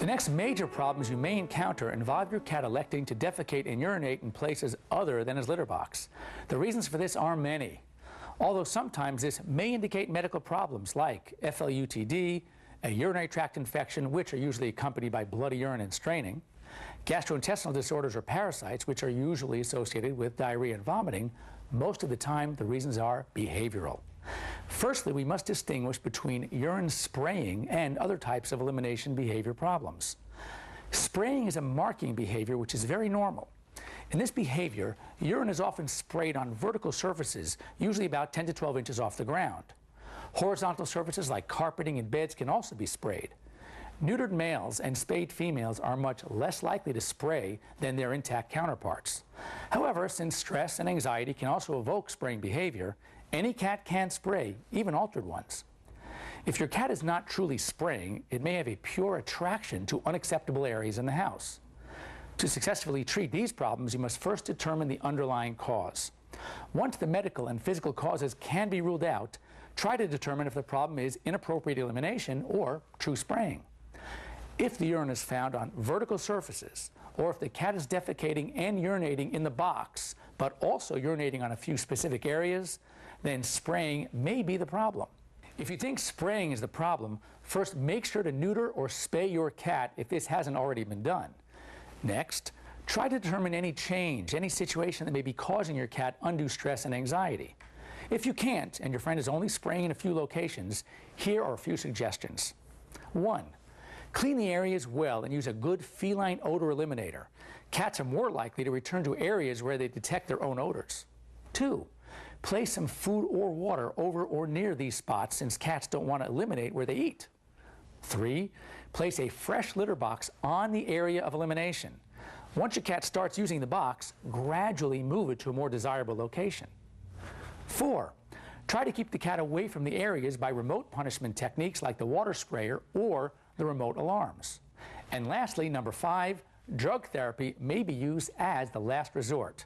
next major problems you may encounter involve your cat electing to defecate and urinate in places other than his litter box. The reasons for this are many, although sometimes this may indicate medical problems like FLUTD, a urinary tract infection, which are usually accompanied by bloody urine and straining, gastrointestinal disorders or parasites, which are usually associated with diarrhea and vomiting. Most of the time, the reasons are behavioral. Firstly, we must distinguish between urine spraying and other types of elimination behavior problems. Spraying is a marking behavior which is very normal. In this behavior, urine is often sprayed on vertical surfaces, usually about 10 to 12 inches off the ground. Horizontal surfaces like carpeting and beds can also be sprayed. Neutered males and spayed females are much less likely to spray than their intact counterparts. However, since stress and anxiety can also evoke spraying behavior, any cat can spray, even altered ones. If your cat is not truly spraying, it may have a pure attraction to unacceptable areas in the house. To successfully treat these problems, you must first determine the underlying cause. Once the medical and physical causes can be ruled out, try to determine if the problem is inappropriate elimination or true spraying. If the urine is found on vertical surfaces, or if the cat is defecating and urinating in the box, but also urinating on a few specific areas, then spraying may be the problem. If you think spraying is the problem, first make sure to neuter or spay your cat if this hasn't already been done. Next, try to determine any change, any situation that may be causing your cat undue stress and anxiety. If you can't, and your friend is only spraying in a few locations, here are a few suggestions. 1. Clean the areas well and use a good feline odor eliminator. Cats are more likely to return to areas where they detect their own odors. 2. Place some food or water over or near these spots, since cats don't want to eliminate where they eat. 3. Place a fresh litter box on the area of elimination. Once your cat starts using the box, gradually move it to a more desirable location. 4. Try to keep the cat away from the areas by remote punishment techniques like the water sprayer or the remote alarms. And lastly, number 5, drug therapy may be used as the last resort.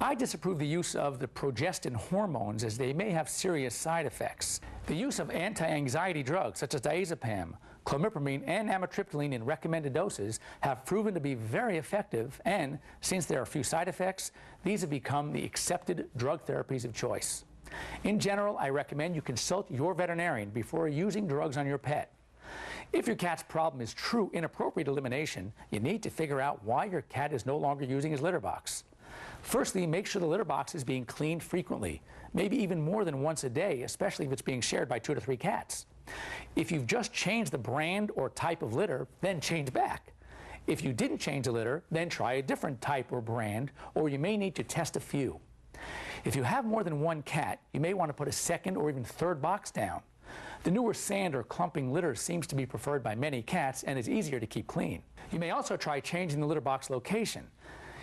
I disapprove the use of the progestin hormones, as they may have serious side effects. The use of anti-anxiety drugs such as diazepam, clomipramine, and amitriptyline in recommended doses have proven to be very effective, and since there are few side effects, these have become the accepted drug therapies of choice. In general, I recommend you consult your veterinarian before using drugs on your pet. If your cat's problem is true inappropriate elimination, you need to figure out why your cat is no longer using his litter box. Firstly, make sure the litter box is being cleaned frequently, maybe even more than once a day, especially if it's being shared by 2 to 3 cats. If you've just changed the brand or type of litter, then change back. If you didn't change the litter, then try a different type or brand, or you may need to test a few. If you have more than 1 cat, you may want to put a second or even third box down. The newer sand or clumping litter seems to be preferred by many cats and is easier to keep clean. You may also try changing the litter box location.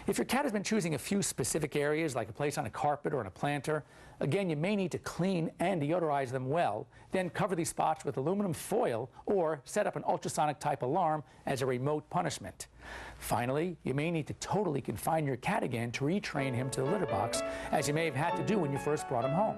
If your cat has been choosing a few specific areas, like a place on a carpet or on a planter, again, you may need to clean and deodorize them well, then cover these spots with aluminum foil or set up an ultrasonic type alarm as a remote punishment. Finally, you may need to totally confine your cat again to retrain him to the litter box, as you may have had to do when you first brought him home.